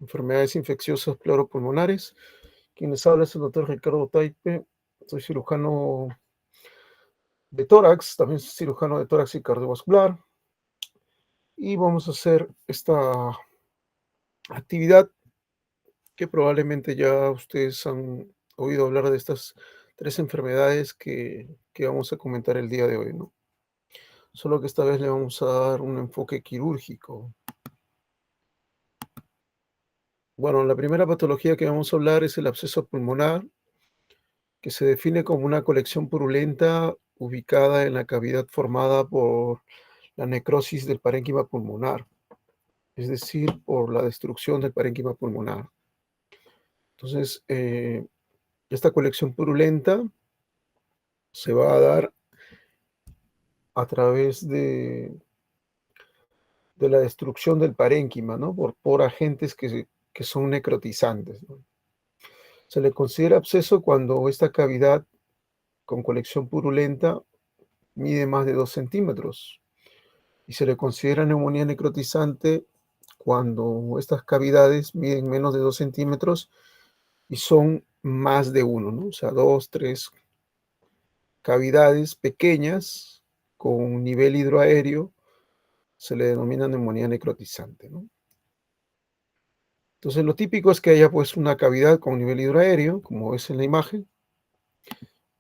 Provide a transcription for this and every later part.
enfermedades infecciosas pleuropulmonares. Quien les habla es el doctor Ricardo Taipe. Soy cirujano de tórax, también soy cirujano de tórax y cardiovascular. Y vamos a hacer esta actividad que probablemente ya ustedes han oído hablar de estas 3 enfermedades que vamos a comentar el día de hoy, ¿no? Solo que esta vez le vamos a dar un enfoque quirúrgico. Bueno, la primera patología que vamos a hablar es el absceso pulmonar, que se define como una colección purulenta ubicada en la cavidad formada por la necrosis del parénquima pulmonar, es decir, por la destrucción del parénquima pulmonar. Entonces, esta colección purulenta se va a dar a través de la destrucción del parénquima, ¿no? Por agentes que son necrotizantes, ¿no? Se le considera absceso cuando esta cavidad con colección purulenta mide más de 2 centímetros y se le considera neumonía necrotizante cuando estas cavidades miden menos de 2 centímetros y son más de uno, ¿no? O sea, 2, 3 cavidades pequeñas con nivel hidroaéreo se le denomina neumonía necrotizante, ¿no? Entonces, lo típico es que haya pues una cavidad con nivel hidroaéreo, como es en la imagen,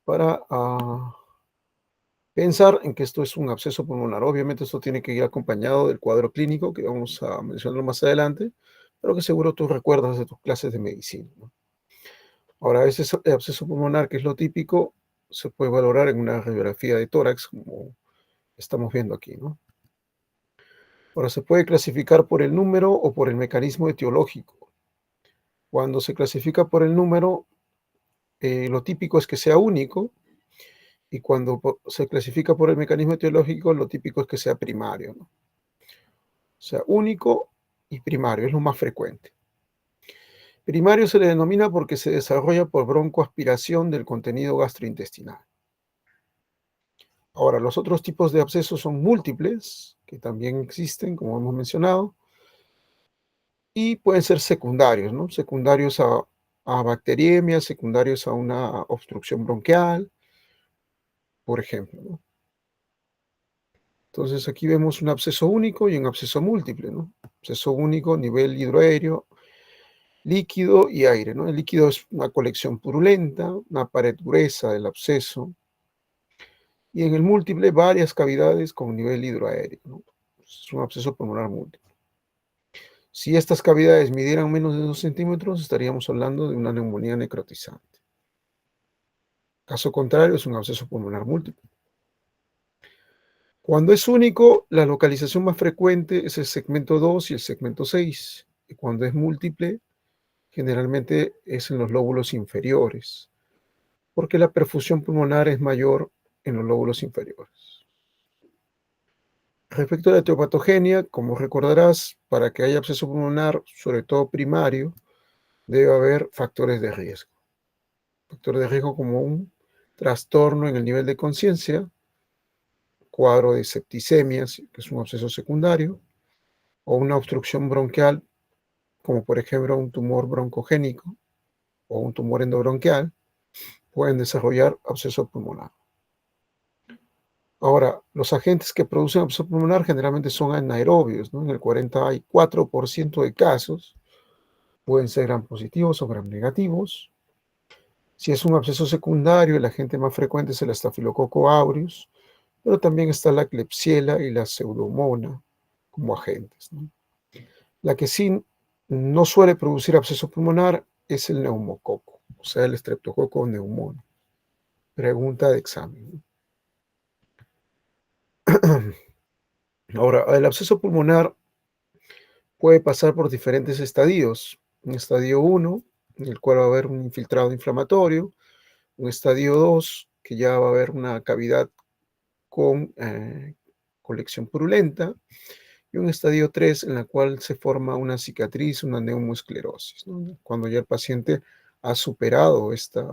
para pensar en que esto es un absceso pulmonar. Obviamente esto tiene que ir acompañado del cuadro clínico, que vamos a mencionarlo más adelante, pero que seguro tú recuerdas de tus clases de medicina, ¿no? Ahora, ese absceso pulmonar, que es lo típico, se puede valorar en una radiografía de tórax, como estamos viendo aquí, ¿no? Ahora, se puede clasificar por el número o por el mecanismo etiológico. Cuando se clasifica por el número, lo típico es que sea único, y cuando se clasifica por el mecanismo etiológico, lo típico es que sea primario, ¿no? O sea, único y primario es lo más frecuente. Primario se le denomina porque se desarrolla por broncoaspiración del contenido gastrointestinal. Ahora, los otros tipos de abscesos son múltiples, que también existen, como hemos mencionado, y pueden ser secundarios, ¿no? Secundarios a bacteriemia, secundarios a una obstrucción bronquial, por ejemplo, ¿no? Entonces aquí vemos un absceso único y un absceso múltiple, ¿no? Absceso único, nivel hidroaéreo, líquido y aire, ¿no? El líquido es una colección purulenta, una pared gruesa del absceso, y en el múltiple varias cavidades con nivel hidroaéreo, ¿no? Es un absceso pulmonar múltiple. Si estas cavidades midieran menos de 2 centímetros, estaríamos hablando de una neumonía necrotizante. Caso contrario, es un absceso pulmonar múltiple. Cuando es único, la localización más frecuente es el segmento 2 y el segmento 6. Y cuando es múltiple, generalmente es en los lóbulos inferiores, porque la perfusión pulmonar es mayor en los lóbulos inferiores. Respecto a la etiopatogenia, como recordarás, para que haya absceso pulmonar, sobre todo primario, debe haber factores de riesgo. Factores de riesgo como un trastorno en el nivel de conciencia, cuadro de septicemia, que es un absceso secundario, o una obstrucción bronquial, como por ejemplo un tumor broncogénico o un tumor endobronquial, pueden desarrollar absceso pulmonar. Ahora, los agentes que producen absceso pulmonar generalmente son anaerobios, ¿no? En el 44% de casos pueden ser gram positivos o gram negativos. Si es un absceso secundario, el agente más frecuente es el Staphylococcus aureus, pero también está la Klebsiella y la Pseudomonas como agentes, ¿no? La que sí no suele producir absceso pulmonar es el neumococo, o sea, el Streptococcus pneumoniae. Pregunta de examen, ¿no? Ahora, el absceso pulmonar puede pasar por diferentes estadios. Un estadio 1, en el cual va a haber un infiltrado inflamatorio. Un estadio 2, que ya va a haber una cavidad con colección purulenta. Y un estadio 3, en la cual se forma una cicatriz, una neumoesclerosis, ¿no? Cuando ya el paciente ha superado esta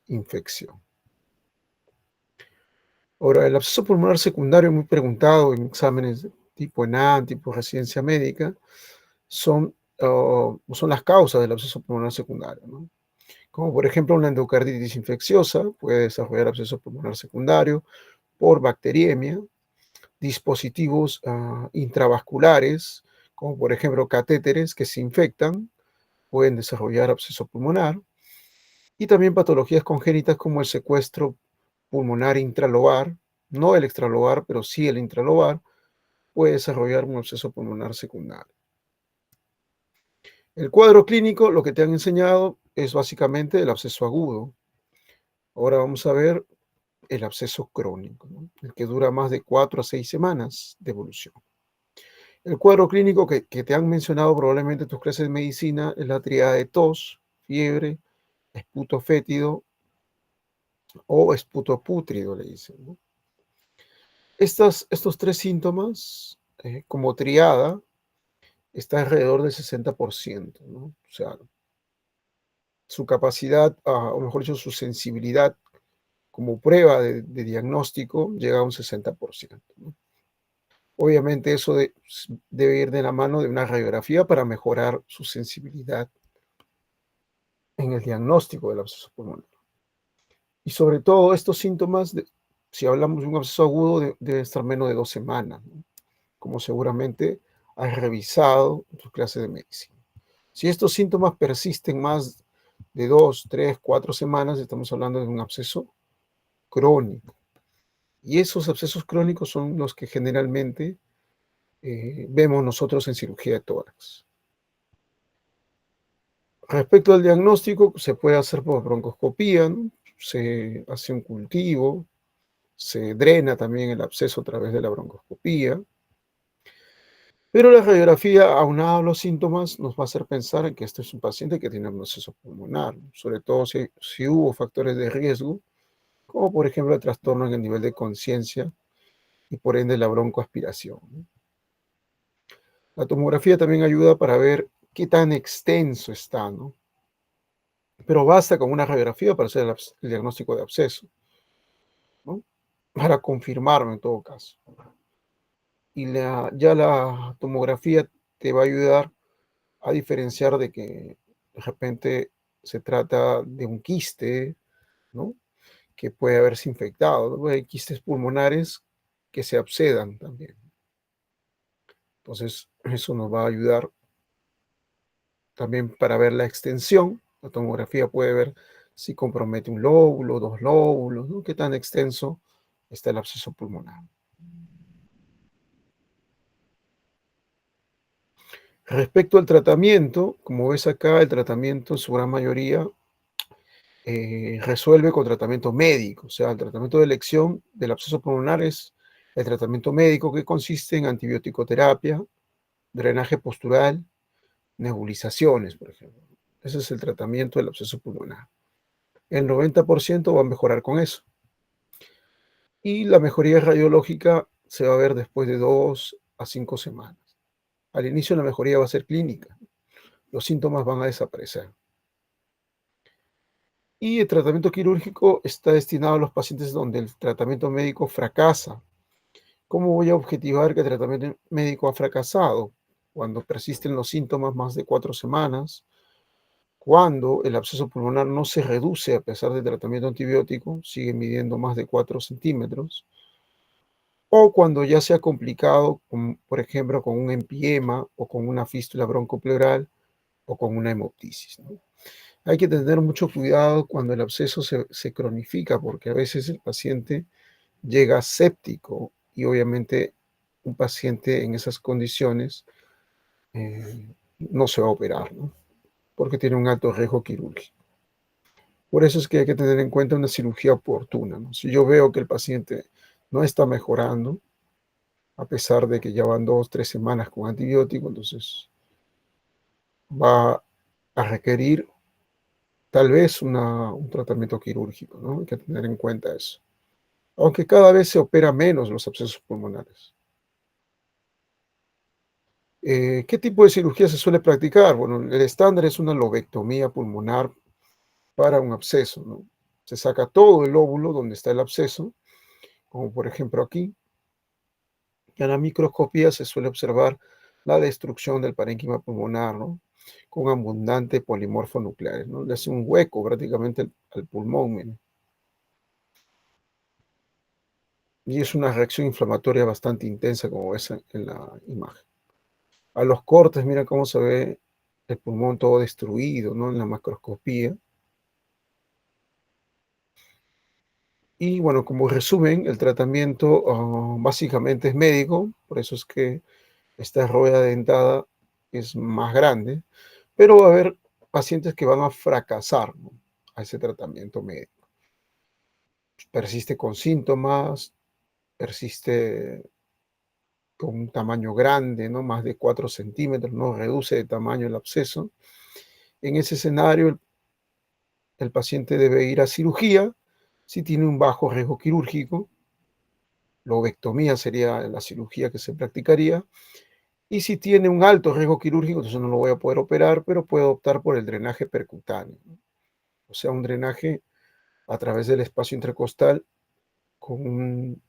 infección. Ahora, el absceso pulmonar secundario, muy preguntado en exámenes tipo ENAM, tipo residencia médica, son son las causas del absceso pulmonar secundario, ¿no? Como por ejemplo una endocarditis infecciosa, puede desarrollar absceso pulmonar secundario por bacteriemia, dispositivos intravasculares, como por ejemplo catéteres que se infectan, pueden desarrollar absceso pulmonar, y también patologías congénitas como el secuestro pulmonar intralobar, no el extralobar, pero sí el intralobar, puede desarrollar un absceso pulmonar secundario. El cuadro clínico, lo que te han enseñado, es básicamente el absceso agudo. Ahora vamos a ver el absceso crónico, ¿no? El que dura más de 4 a 6 semanas de evolución. El cuadro clínico que te han mencionado probablemente en tus clases de medicina es la tríada de tos, fiebre, esputo fétido o esputo pútrido, le dicen, ¿no? Estos tres síntomas, como triada, está alrededor del 60%, ¿no? O sea, su capacidad, o mejor dicho, su sensibilidad como prueba de diagnóstico llega a un 60%, ¿no? Obviamente eso debe ir de la mano de una radiografía para mejorar su sensibilidad en el diagnóstico del absceso pulmonar. Y sobre todo estos síntomas, si hablamos de un absceso agudo, deben estar menos de 2 semanas, ¿no? Como seguramente has revisado en tus clases de medicina. Si estos síntomas persisten más de 2, 3, 4 semanas, estamos hablando de un absceso crónico. Y esos abscesos crónicos son los que generalmente vemos nosotros en cirugía de tórax. Respecto al diagnóstico, se puede hacer por broncoscopía, ¿no? Se hace un cultivo, se drena también el absceso a través de la broncoscopía, pero la radiografía, aunado a los síntomas, nos va a hacer pensar en que este es un paciente que tiene un absceso pulmonar, sobre todo si hubo factores de riesgo, como por ejemplo el trastorno en el nivel de conciencia y por ende la broncoaspiración, ¿no? La tomografía también ayuda para ver qué tan extenso está, ¿no? Pero basta con una radiografía para hacer el diagnóstico de absceso, ¿no? Para confirmarlo en todo caso. Y ya la tomografía te va a ayudar a diferenciar de que de repente se trata de un quiste, ¿no? Que puede haberse infectado, ¿no? Hay quistes pulmonares que se abscedan también. Entonces, eso nos va a ayudar también para ver la extensión. La tomografía puede ver si compromete un lóbulo, dos lóbulos, ¿no? Qué tan extenso está el absceso pulmonar. Respecto al tratamiento, como ves acá, el tratamiento en su gran mayoría resuelve con tratamiento médico. O sea, el tratamiento de elección del absceso pulmonar es el tratamiento médico que consiste en antibiótico terapia, drenaje postural, nebulizaciones, por ejemplo. Ese es el tratamiento del absceso pulmonar. El 90% va a mejorar con eso. Y la mejoría radiológica se va a ver después de 2 a 5 semanas. Al inicio la mejoría va a ser clínica. Los síntomas van a desaparecer. Y el tratamiento quirúrgico está destinado a los pacientes donde el tratamiento médico fracasa. ¿Cómo voy a objetivar que el tratamiento médico ha fracasado? Cuando persisten los síntomas más de 4 semanas, cuando el absceso pulmonar no se reduce a pesar del tratamiento antibiótico, sigue midiendo más de 4 centímetros, o cuando ya se ha complicado, por ejemplo, con un empiema o con una fístula broncopleural o con una hemoptisis, ¿no? Hay que tener mucho cuidado cuando el absceso se cronifica, porque a veces el paciente llega séptico y obviamente un paciente en esas condiciones no se va a operar, ¿no? Porque tiene un alto riesgo quirúrgico. Por eso es que hay que tener en cuenta una cirugía oportuna, ¿no? Si yo veo que el paciente no está mejorando, a pesar de que ya van 2, 3 semanas con antibiótico, entonces va a requerir tal vez un tratamiento quirúrgico, ¿no? Hay que tener en cuenta eso. Aunque cada vez se opera menos los abscesos pulmonares. ¿Qué tipo de cirugía se suele practicar? Bueno, el estándar es una lobectomía pulmonar para un absceso, ¿no? Se saca todo el lóbulo donde está el absceso, como por ejemplo aquí, y a la microscopía se suele observar la destrucción del parénquima pulmonar, ¿no? Con abundante polimorfo nucleares, ¿no? Le hace un hueco prácticamente al pulmón, miren. Y es una reacción inflamatoria bastante intensa, como ves en la imagen. A los cortes, mira cómo se ve el pulmón todo destruido, ¿no? En la macroscopía. Y bueno, como resumen, el tratamiento básicamente es médico, por eso es que esta rueda dentada es más grande, pero va a haber pacientes que van a fracasar, ¿no? A ese tratamiento médico. Persiste con síntomas, persiste con un tamaño grande, ¿no? Más de 4 centímetros, no reduce de tamaño el absceso. En ese escenario, el paciente debe ir a cirugía si tiene un bajo riesgo quirúrgico. Lobectomía sería la cirugía que se practicaría. Y si tiene un alto riesgo quirúrgico, entonces no lo voy a poder operar, pero puedo optar por el drenaje percutáneo, ¿no? O sea, un drenaje a través del espacio intercostal con un,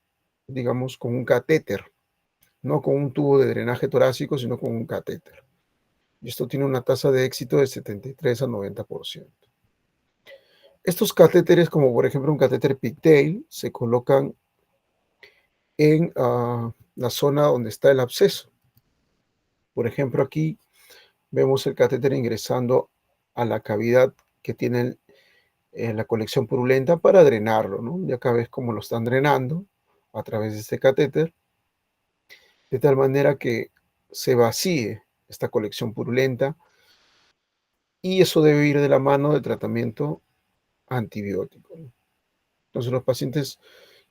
digamos, con un catéter, no con un tubo de drenaje torácico, sino con un catéter. Y esto tiene una tasa de éxito de 73 a 90%. Estos catéteres, como por ejemplo un catéter pigtail, se colocan en la zona donde está el absceso. Por ejemplo, aquí vemos el catéter ingresando a la cavidad que tiene la colección purulenta para drenarlo, ¿no? Y acá ves cómo lo están drenando a través de este catéter, de tal manera que se vacíe esta colección purulenta, y eso debe ir de la mano del tratamiento antibiótico, ¿no? Entonces los pacientes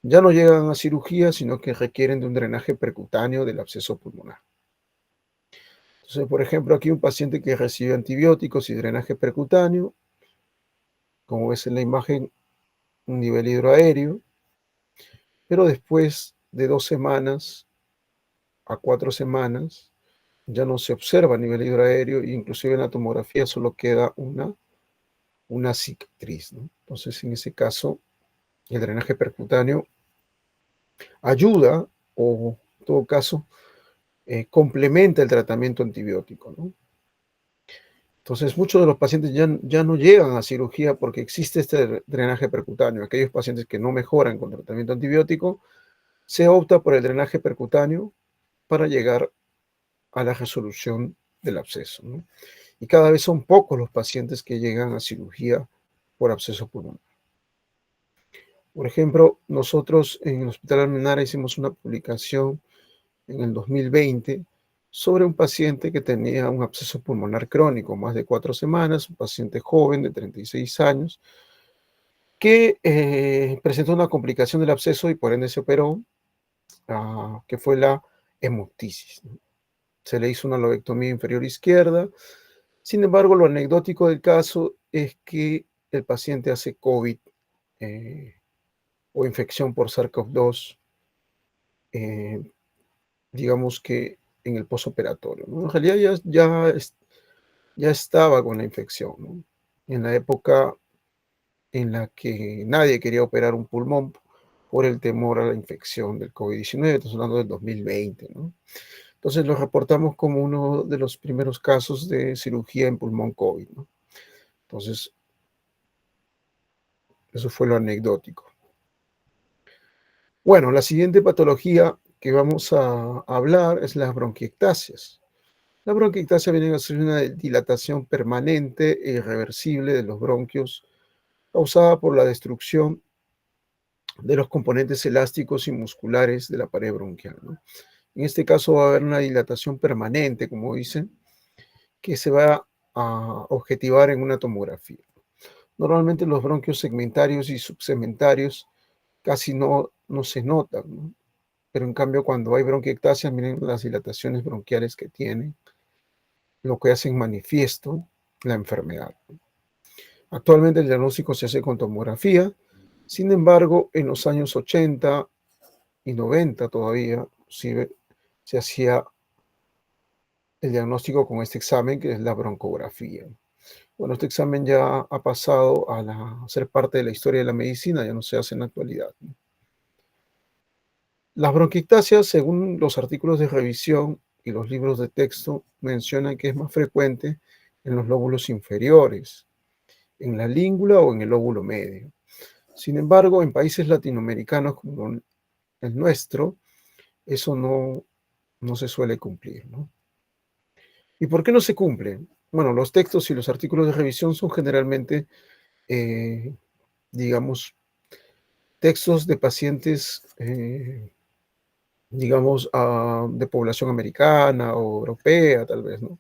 ya no llegan a cirugía, sino que requieren de un drenaje percutáneo del absceso pulmonar. Entonces, por ejemplo, aquí un paciente que recibe antibióticos y drenaje percutáneo, como ves en la imagen, un nivel hidroaéreo, pero después de 2 semanas a 4 semanas ya no se observa nivel hidroaéreo, e inclusive en la tomografía solo queda una cicatriz, ¿no? Entonces, en ese caso, el drenaje percutáneo ayuda o, en todo caso, complementa el tratamiento antibiótico, ¿no? Entonces, muchos de los pacientes ya no llegan a cirugía porque existe este drenaje percutáneo. Aquellos pacientes que no mejoran con tratamiento antibiótico, se opta por el drenaje percutáneo para llegar a la resolución del absceso, ¿no? Y cada vez son pocos los pacientes que llegan a cirugía por absceso pulmonar. Por ejemplo, nosotros en el Hospital Almenara hicimos una publicación en el 2020 sobre un paciente que tenía un absceso pulmonar crónico, más de 4 semanas, un paciente joven de 36 años, que presentó una complicación del absceso y por ende se operó, que fue la hemoptisis, ¿no? Se le hizo una lobectomía inferior izquierda. Sin embargo, lo anecdótico del caso es que el paciente hace COVID eh, o infección por SARS-CoV-2, eh, digamos que en el posoperatorio, ¿no? En realidad ya estaba con la infección, ¿no? En la época en la que nadie quería operar un pulmón por el temor a la infección del COVID-19, estamos hablando del 2020, ¿no? Entonces lo reportamos como uno de los primeros casos de cirugía en pulmón COVID, ¿no? Entonces, eso fue lo anecdótico. Bueno, la siguiente patología que vamos a hablar es las bronquiectasias. La bronquiectasia viene a ser una dilatación permanente e irreversible de los bronquios causada por la destrucción de los componentes elásticos y musculares de la pared bronquial, ¿no? En este caso va a haber una dilatación permanente, como dicen, que se va a objetivar en una tomografía. Normalmente los bronquios segmentarios y subsegmentarios casi no se notan, ¿no? Pero en cambio cuando hay bronquiectasia, miren las dilataciones bronquiales que tienen, lo que hacen manifiesto la enfermedad. Actualmente el diagnóstico se hace con tomografía. Sin embargo, en los años 80 y 90 todavía se hacía el diagnóstico con este examen, que es la broncografía. Bueno, este examen ya ha pasado a ser parte de la historia de la medicina, ya no se hace en la actualidad, ¿no? Las bronquiectasias, según los artículos de revisión y los libros de texto mencionan que es más frecuente en los lóbulos inferiores, en la língula o en el lóbulo medio. Sin embargo, en países latinoamericanos como el nuestro, eso no se suele cumplir, ¿no? ¿Y por qué no se cumple? Bueno, los textos y los artículos de revisión son generalmente, eh, digamos, textos de pacientes, digamos, de población americana o europea, tal vez, ¿no?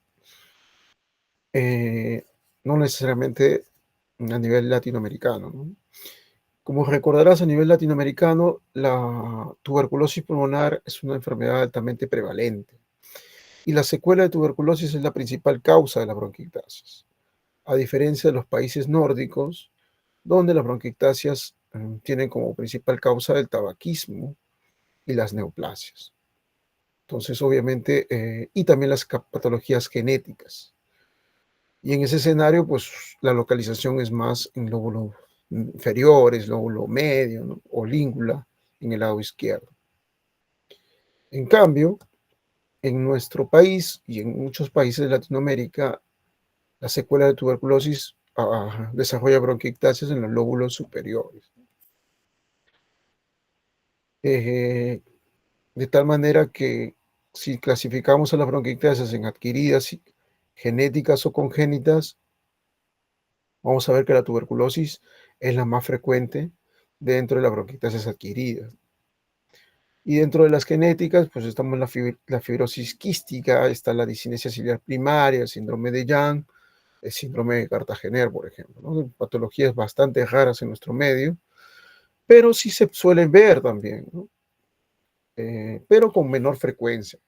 Eh, no necesariamente a nivel latinoamericano, ¿no? Como recordarás, a nivel latinoamericano, la tuberculosis pulmonar es una enfermedad altamente prevalente y la secuela de tuberculosis es la principal causa de la bronquiectasis, a diferencia de los países nórdicos, donde las bronquiectasias tienen como principal causa el tabaquismo y las neoplasias. Entonces, obviamente, y también las patologías genéticas. Y en ese escenario, pues la localización es más en lóbulos inferiores, lóbulo medio, ¿no? O língula en el lado izquierdo. En cambio, en nuestro país y en muchos países de Latinoamérica, la secuela de tuberculosis desarrolla bronquiectasias en los lóbulos superiores. Eh, de tal manera que si clasificamos a las bronquiectasias en adquiridas, genéticas o congénitas, vamos a ver que la tuberculosis es la más frecuente dentro de las bronquiectasias adquiridas. Y dentro de las genéticas, pues estamos la fibrosis quística, está la discinesia ciliar primaria, el síndrome de Young, el síndrome de Cartagener, por ejemplo, ¿no? Patologías bastante raras en nuestro medio, pero sí se suelen ver también, ¿no? Pero con menor frecuencia.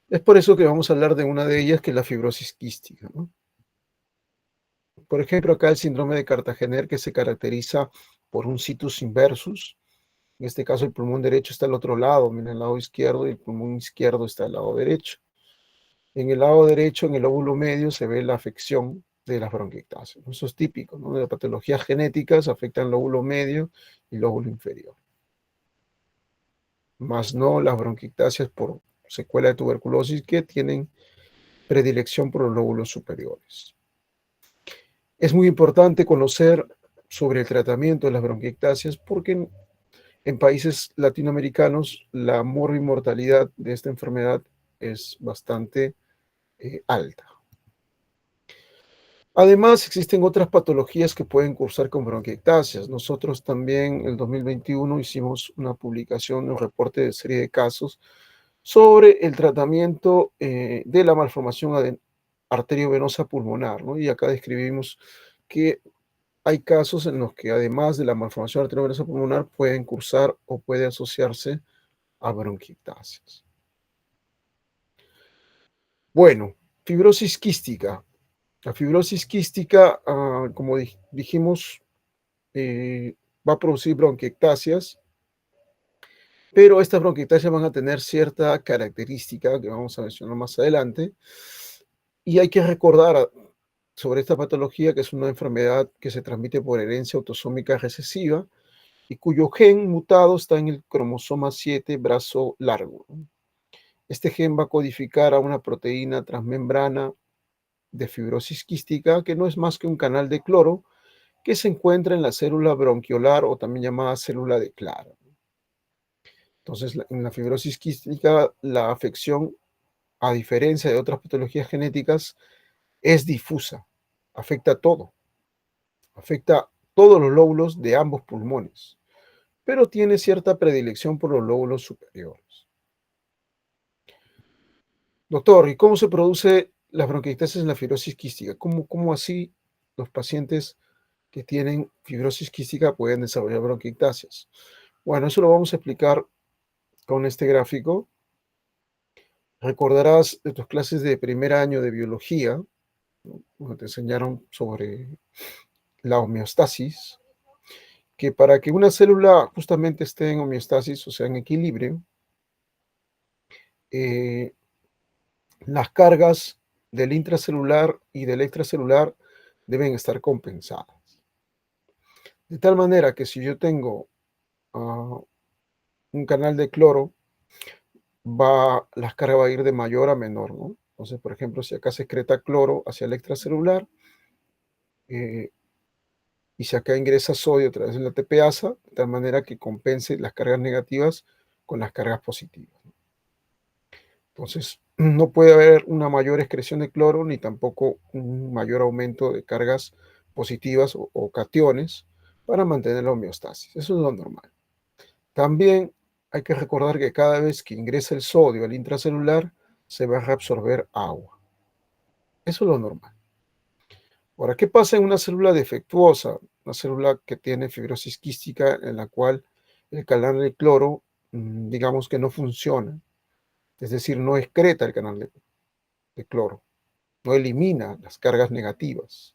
Es por eso que vamos a hablar de una de ellas, que es la fibrosis quística, ¿no? Por ejemplo, acá el síndrome de Cartagener, que se caracteriza por un situs inversus. En este caso, el pulmón derecho está al otro lado, miren, el lado izquierdo, y el pulmón izquierdo está al lado derecho. En el lado derecho, en el lóbulo medio, se ve la afección de las bronquiectasias. Eso es típico, ¿no? De las patologías genéticas afectan el lóbulo medio y lóbulo inferior. Más no las bronquiectasias por secuela de tuberculosis, que tienen predilección por los lóbulos superiores. Es muy importante conocer sobre el tratamiento de las bronquiectasias porque en países latinoamericanos la morbimortalidad de esta enfermedad es bastante alta. Además, existen otras patologías que pueden cursar con bronquiectasias. Nosotros también en el 2021 hicimos una publicación, un reporte de serie de casos sobre el tratamiento de la malformación arteriovenosa pulmonar, ¿no? Y acá describimos que hay casos en los que además de la malformación arteriovenosa pulmonar pueden cursar o puede asociarse a bronquiectasias. Bueno, fibrosis quística. La fibrosis quística, como dijimos, va a producir bronquiectasias, pero estas bronquiectasias van a tener cierta característica que vamos a mencionar más adelante. Y hay que recordar sobre esta patología que es una enfermedad que se transmite por herencia autosómica recesiva y cuyo gen mutado está en el cromosoma 7, brazo largo. Este gen va a codificar a una proteína transmembrana de fibrosis quística que no es más que un canal de cloro que se encuentra en la célula bronquiolar o también llamada célula de Claro. Entonces, en la fibrosis quística, la afección, a diferencia de otras patologías genéticas, es difusa, afecta todo, afecta todos los lóbulos de ambos pulmones, pero tiene cierta predilección por los lóbulos superiores. Doctor, ¿y cómo se produce las bronquiectasias en la fibrosis quística? ¿Cómo así los pacientes que tienen fibrosis quística pueden desarrollar bronquiectasias? Bueno, eso lo vamos a explicar con este gráfico. Recordarás de tus clases de primer año de biología, ¿no? Donde te enseñaron sobre la homeostasis, que para que una célula justamente esté en homeostasis, o sea, en equilibrio, eh, las cargas del intracelular y del extracelular deben estar compensadas. De tal manera que si yo tengo un canal de cloro, la carga va a ir de mayor a menor, ¿no? Entonces, por ejemplo, si acá se excreta cloro hacia el extracelular, eh, y si acá ingresa sodio a través de la TPasa, de tal manera que compense las cargas negativas con las cargas positivas. Entonces, no puede haber una mayor excreción de cloro ni tampoco un mayor aumento de cargas positivas o cationes para mantener la homeostasis. Eso es lo normal. También hay que recordar que cada vez que ingresa el sodio al intracelular, se va a reabsorber agua. Eso es lo normal. Ahora, ¿qué pasa en una célula defectuosa? Una célula que tiene fibrosis quística en la cual el canal de cloro, digamos que no funciona, es decir, no excreta el canal de cloro, no elimina las cargas negativas.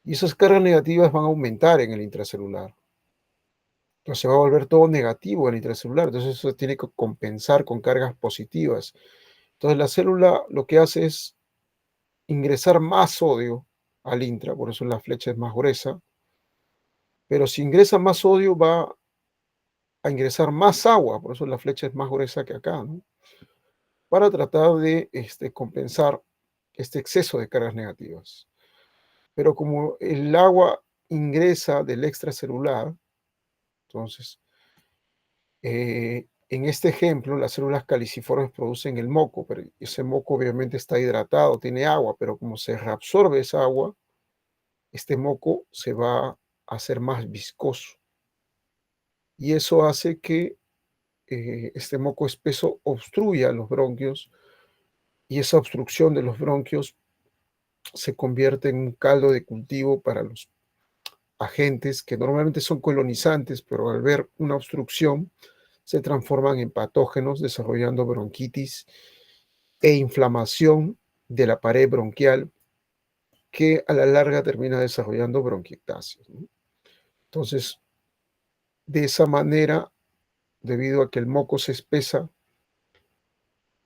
Y esas cargas negativas van a aumentar en el intracelular. Entonces se va a volver todo negativo en el intracelular, entonces eso tiene que compensar con cargas positivas. Entonces la célula lo que hace es ingresar más sodio al intra, por eso la flecha es más gruesa, pero si ingresa más sodio va a ingresar más agua, por eso la flecha es más gruesa que acá, ¿no? Para tratar de compensar este exceso de cargas negativas. Pero como el agua ingresa del extracelular, entonces, en este ejemplo, las células caliciformes producen el moco, pero ese moco obviamente está hidratado, tiene agua, pero como se reabsorbe esa agua, este moco se va a hacer más viscoso. Y eso hace que este moco espeso obstruya los bronquios y esa obstrucción de los bronquios se convierte en un caldo de cultivo para los agentes que normalmente son colonizantes, pero al ver una obstrucción se transforman en patógenos desarrollando bronquitis e inflamación de la pared bronquial que a la larga termina desarrollando bronquiectasias, ¿no? Entonces, de esa manera, debido a que el moco se espesa,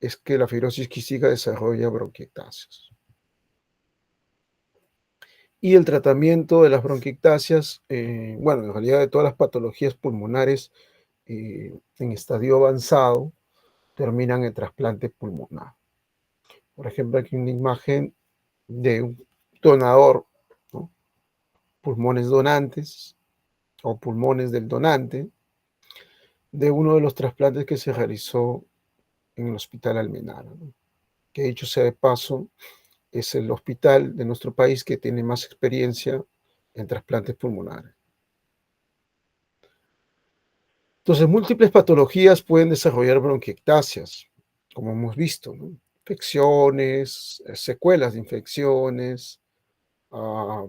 es que la fibrosis quística desarrolla bronquiectasias. Y el tratamiento de las bronquiectasias, bueno, en realidad de todas las patologías pulmonares en estadio avanzado, terminan en trasplante pulmonar. Por ejemplo, aquí una imagen de un donador, ¿no? Pulmones donantes o pulmones del donante, de uno de los trasplantes que se realizó en el Hospital Almenara, ¿no? Que dicho sea de paso, es el hospital de nuestro país que tiene más experiencia en trasplantes pulmonares. Entonces, múltiples patologías pueden desarrollar bronquiectasias, como hemos visto, ¿no? Infecciones, secuelas de infecciones, ah,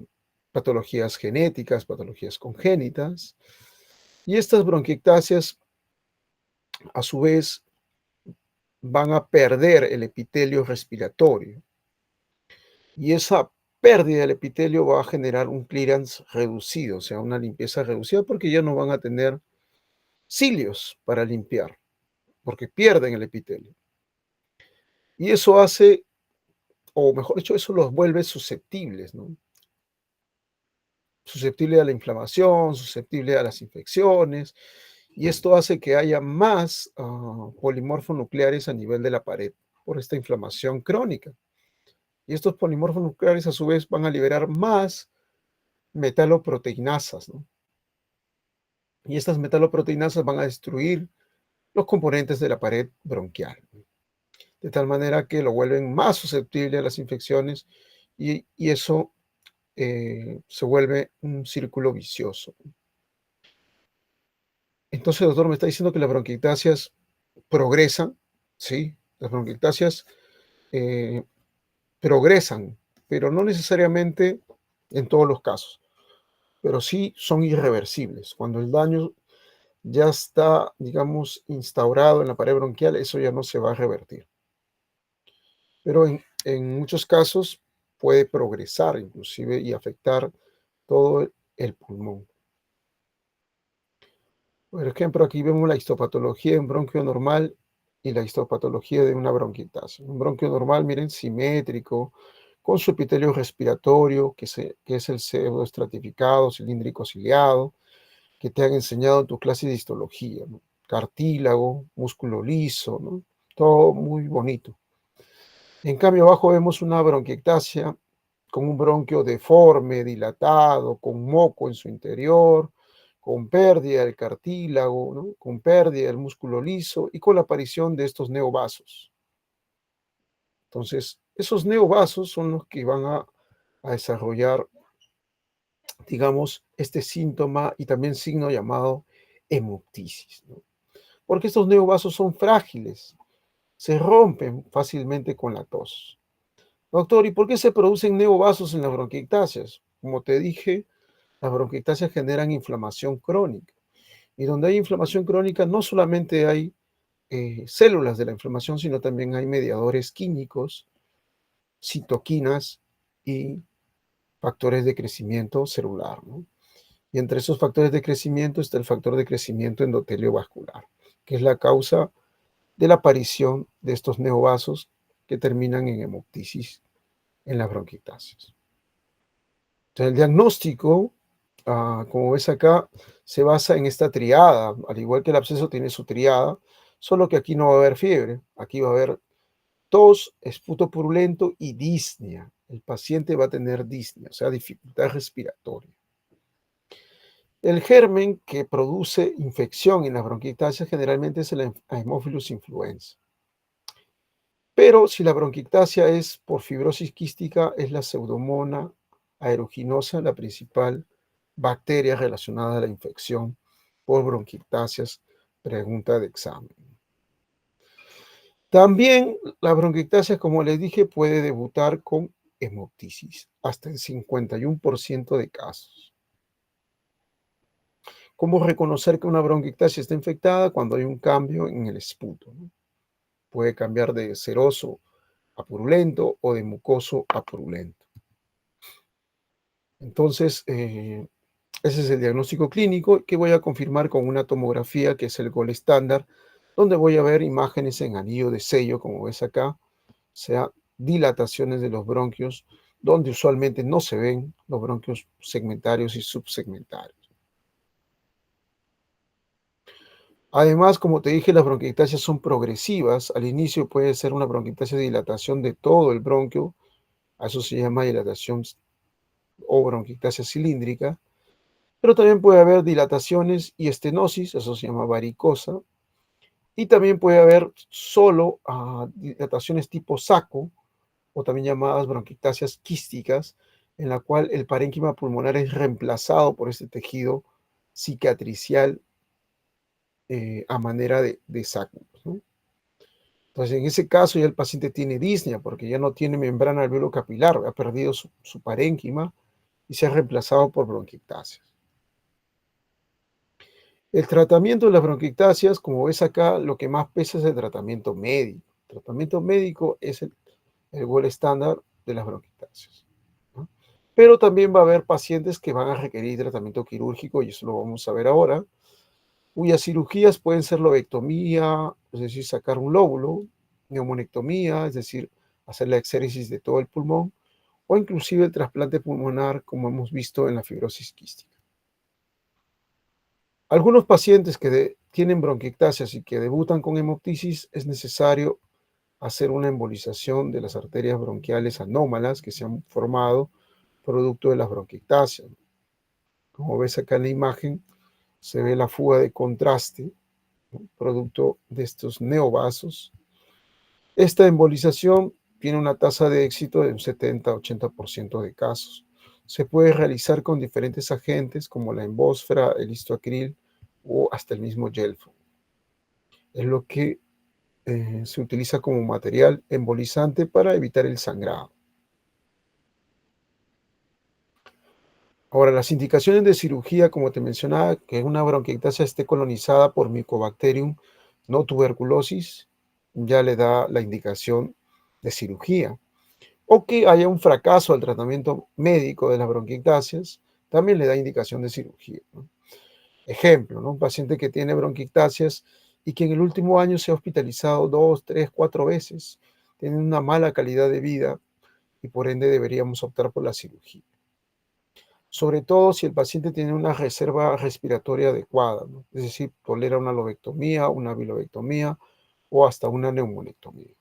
patologías genéticas, patologías congénitas. Y estas bronquiectasias, a su vez, van a perder el epitelio respiratorio. Y esa pérdida del epitelio va a generar un clearance reducido, o sea, una limpieza reducida, porque ya no van a tener cilios para limpiar, porque pierden el epitelio. Y eso hace, o mejor dicho, eso los vuelve susceptibles, ¿no? Susceptible a la inflamación, susceptible a las infecciones, y esto hace que haya más polimorfos nucleares a nivel de la pared por esta inflamación crónica. Y estos polimorfos nucleares a su vez van a liberar más metaloproteinasas, ¿no? Y estas metaloproteinasas van a destruir los componentes de la pared bronquial, ¿no? De tal manera que lo vuelven más susceptible a las infecciones y eso se vuelve un círculo vicioso. Entonces, doctor, me está diciendo que las bronquiectasias progresan, ¿sí? Las bronquiectasias eh, progresan, pero no necesariamente en todos los casos, pero sí son irreversibles. Cuando el daño ya está, digamos, instaurado en la pared bronquial, eso ya no se va a revertir. Pero en muchos casos puede progresar inclusive y afectar todo el pulmón. Por ejemplo, aquí vemos la histopatología de un bronquio normal y la histopatología de una bronquiectasia. Un bronquio normal, miren, simétrico, con su epitelio respiratorio, que es el pseudoestratificado, cilíndrico ciliado, que te han enseñado en tu clase de histología, ¿no? Cartílago, músculo liso, ¿no? todo muy bonito. En cambio, abajo vemos una bronquiectasia con un bronquio deforme, dilatado, con moco en su interior, con pérdida del cartílago, ¿no? Con pérdida del músculo liso y con la aparición de estos neovasos. Entonces, esos neovasos son los que van a desarrollar, digamos, este síntoma y también signo llamado hemoptisis, ¿no? Porque estos neovasos son frágiles, se rompen fácilmente con la tos. Doctor, ¿y por qué se producen neovasos en las bronquiectasias? Como te dije, las bronquiectasias generan inflamación crónica. Y donde hay inflamación crónica no solamente hay células de la inflamación, sino también hay mediadores químicos, citoquinas y factores de crecimiento celular, ¿no? Y entre esos factores de crecimiento está el factor de crecimiento endotelio vascular, que es la causa de la aparición de estos neovasos que terminan en hemoptisis en las bronquiectasias. Entonces, el diagnóstico, como ves acá, se basa en esta triada, al igual que el absceso tiene su triada, solo que aquí no va a haber fiebre, aquí va a haber tos, esputo purulento y disnea. El paciente va a tener disnea, o sea, dificultad respiratoria. El germen que produce infección en las bronquiectasias generalmente es el Haemophilus influenza. Pero si la bronquiectasia es por fibrosis quística, es la Pseudomonas aeruginosa la principal bacteria relacionada a la infección por bronquiectasias, pregunta de examen. También la bronquiectasia, como les dije, puede debutar con hemoptisis, hasta el 51% de casos. ¿Cómo reconocer que una bronquiectasia está infectada? Cuando hay un cambio en el esputo, ¿no? Puede cambiar de seroso a purulento o de mucoso a purulento. Entonces, ese es el diagnóstico clínico que voy a confirmar con una tomografía que es el gold estándar, donde voy a ver imágenes en anillo de sello, como ves acá, o sea, dilataciones de los bronquios, donde usualmente no se ven los bronquios segmentarios y subsegmentarios. Además, como te dije, las bronquiectasias son progresivas. Al inicio puede ser una bronquiectasia de dilatación de todo el bronquio, a eso se llama dilatación o bronquiectasia cilíndrica, pero también puede haber dilataciones y estenosis, eso se llama varicosa, y también puede haber solo dilataciones tipo saco, o también llamadas bronquiectasias quísticas, en la cual el parénquima pulmonar es reemplazado por este tejido cicatricial a manera de saco, ¿no? Entonces, en ese caso ya el paciente tiene disnea porque ya no tiene membrana alveolo capilar, ha perdido su parénquima y se ha reemplazado por bronquiectasias. El tratamiento de las bronquiectasias, como ves acá, lo que más pesa es el tratamiento médico. El tratamiento médico es el gold estándar de las bronquiectasias, ¿no? Pero también va a haber pacientes que van a requerir tratamiento quirúrgico, y eso lo vamos a ver ahora, cuyas cirugías pueden ser lobectomía, es decir, sacar un lóbulo, neumonectomía, es decir, hacer la exéresis de todo el pulmón, o inclusive el trasplante pulmonar, como hemos visto en la fibrosis quística. Algunos pacientes que tienen bronquiectasias y que debutan con hemoptisis, es necesario hacer una embolización de las arterias bronquiales anómalas que se han formado producto de las bronquiectasias. Como ves acá en la imagen, se ve la fuga de contraste, ¿no?, producto de estos neovasos. Esta embolización tiene una tasa de éxito de un 70-80% de casos. Se puede realizar con diferentes agentes como la embosfera, el histoacril o hasta el mismo Gelfo. Es lo que se utiliza como material embolizante para evitar el sangrado. Ahora, las indicaciones de cirugía, como te mencionaba, que una bronquiectasia esté colonizada por Mycobacterium, no tuberculosis, ya le da la indicación de cirugía. O que haya un fracaso al tratamiento médico de las bronquiectasias, también le da indicación de cirugía, ¿no? Ejemplo, ¿no?, un paciente que tiene bronquiectasias y que en el último año se ha hospitalizado 2, 3, 4 veces, tiene una mala calidad de vida y por ende deberíamos optar por la cirugía. Sobre todo si el paciente tiene una reserva respiratoria adecuada, ¿no? Es decir, tolera una lobectomía, una bilobectomía o hasta una neumonectomía.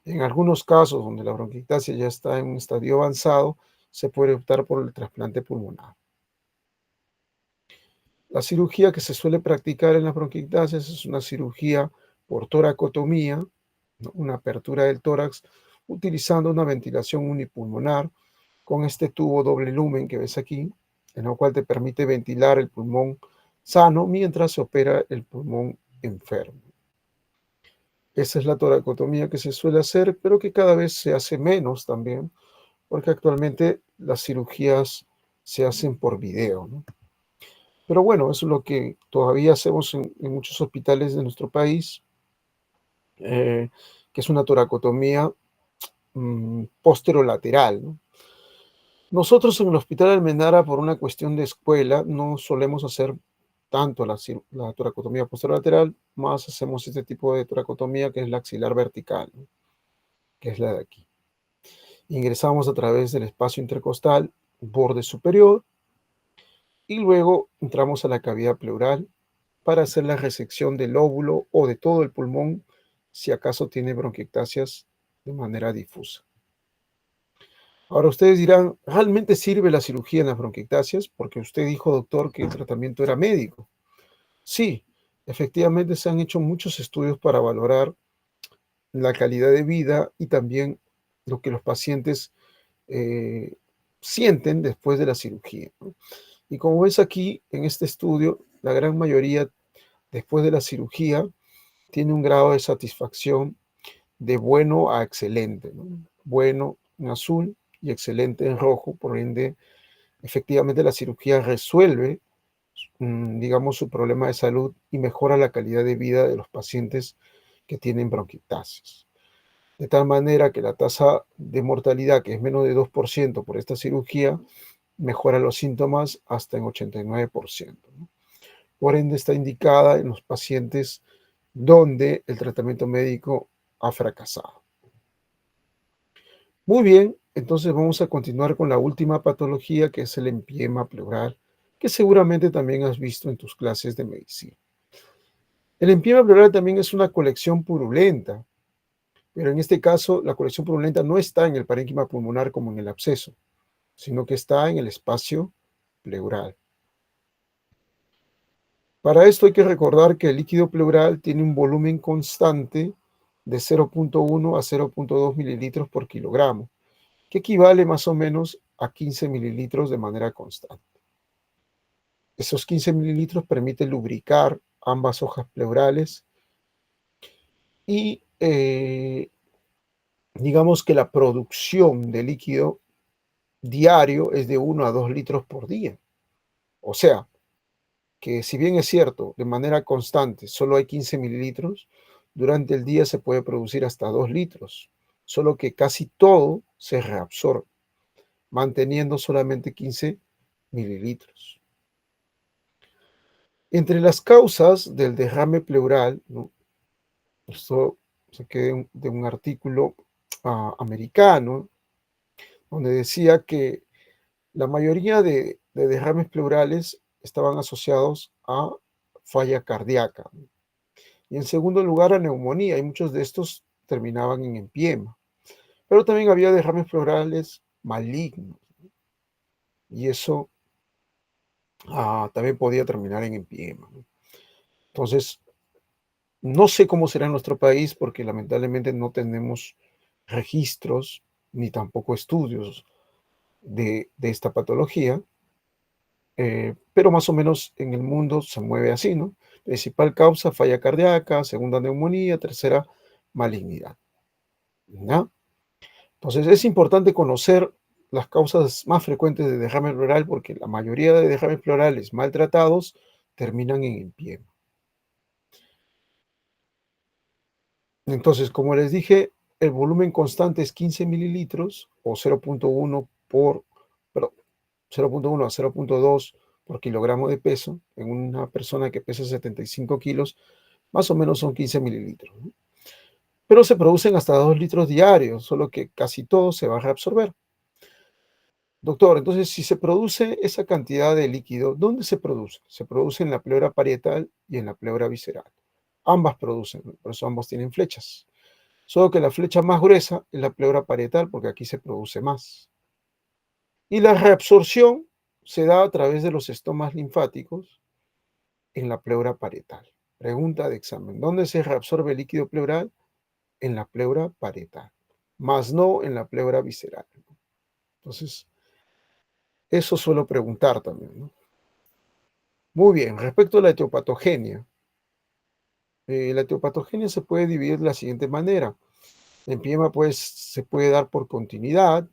En algunos casos donde la bronquiectasia ya está en un estadio avanzado, se puede optar por el trasplante pulmonar. La cirugía que se suele practicar en las bronquiectasias es una cirugía por toracotomía, ¿no? Una apertura del tórax utilizando una ventilación unipulmonar con este tubo doble lumen que ves aquí, en el cual te permite ventilar el pulmón sano mientras se opera el pulmón enfermo. Esa es la toracotomía que se suele hacer, pero que cada vez se hace menos también, porque actualmente las cirugías se hacen por video, ¿no? Pero bueno, eso es lo que todavía hacemos en muchos hospitales de nuestro país, eh, que es una toracotomía posterolateral, ¿no? Nosotros en el Hospital Almenara, por una cuestión de escuela, no solemos hacer tanto la toracotomía posterolateral, más hacemos este tipo de toracotomía que es la axilar vertical, ¿no? Que es la de aquí. Ingresamos a través del espacio intercostal, borde superior, y luego entramos a la cavidad pleural para hacer la resección del lóbulo o de todo el pulmón si acaso tiene bronquiectasias de manera difusa. Ahora ustedes dirán, ¿realmente sirve la cirugía en las bronquiectasias? Porque usted dijo, doctor, que el tratamiento era médico. Sí, efectivamente se han hecho muchos estudios para valorar la calidad de vida y también lo que los pacientes eh, sienten después de la cirugía, ¿no? Y como ves aquí en este estudio, la gran mayoría después de la cirugía tiene un grado de satisfacción de bueno a excelente, ¿no? Bueno en azul y excelente en rojo, por ende, efectivamente la cirugía resuelve, digamos, su problema de salud y mejora la calidad de vida de los pacientes que tienen bronquiectasis. De tal manera que la tasa de mortalidad, que es menos de 2% por esta cirugía, mejora los síntomas hasta en 89%, ¿no? Por ende, está indicada en los pacientes donde el tratamiento médico ha fracasado. Muy bien, entonces vamos a continuar con la última patología, que es el empiema pleural, que seguramente también has visto en tus clases de medicina. El empiema pleural también es una colección purulenta, pero en este caso la colección purulenta no está en el parénquima pulmonar como en el absceso, sino que está en el espacio pleural. Para esto hay que recordar que el líquido pleural tiene un volumen constante de 0,1 a 0,2 mililitros por kilogramo, que equivale más o menos a 15 mililitros de manera constante. Esos 15 mililitros permiten lubricar ambas hojas pleurales y digamos que la producción de líquido diario es de 1 a 2 litros por día. O sea, que si bien es cierto, de manera constante solo hay 15 mililitros, durante el día se puede producir hasta 2 litros, solo que casi todo se reabsorbe, manteniendo solamente 15 mililitros. Entre las causas del derrame pleural, ¿no? Esto saqué de un artículo americano, donde decía que la mayoría de derrames pleurales estaban asociados a falla cardíaca, ¿no? Y en segundo lugar a neumonía, y muchos de estos terminaban en empiema. Pero también había derrames pleurales malignos, y eso también podía terminar en empiema, ¿no? Entonces, no sé cómo será en nuestro país porque lamentablemente no tenemos registros ni tampoco estudios de esta patología, pero más o menos en el mundo se mueve así, ¿no? Principal causa, falla cardíaca, segunda neumonía, tercera malignidad, ¿ya? Entonces es importante conocer las causas más frecuentes de derrame pleural porque la mayoría de derrames pleurales maltratados terminan en empiema. Entonces, como les dije, el volumen constante es 15 mililitros o 0,1 perdón, 0,1 a 0,2 por kilogramo de peso. En una persona que pesa 75 kilos, más o menos son 15 mililitros, ¿no? Pero se producen hasta 2 litros diarios, solo que casi todo se va a reabsorber. Doctor, entonces, si se produce esa cantidad de líquido, ¿dónde se produce? Se produce en la pleura parietal y en la pleura visceral. Ambas producen, por eso ambos tienen flechas. Solo que la flecha más gruesa es la pleura parietal, porque aquí se produce más. Y la reabsorción se da a través de los estomas linfáticos en la pleura parietal. Pregunta de examen: ¿dónde se reabsorbe el líquido pleural? En la pleura parietal, más no en la pleura visceral. Entonces, eso suelo preguntar también, ¿no? Muy bien, respecto a la etiopatogenia. La etiopatogenia se puede dividir de la siguiente manera. El empiema, pues, se puede dar por continuidad,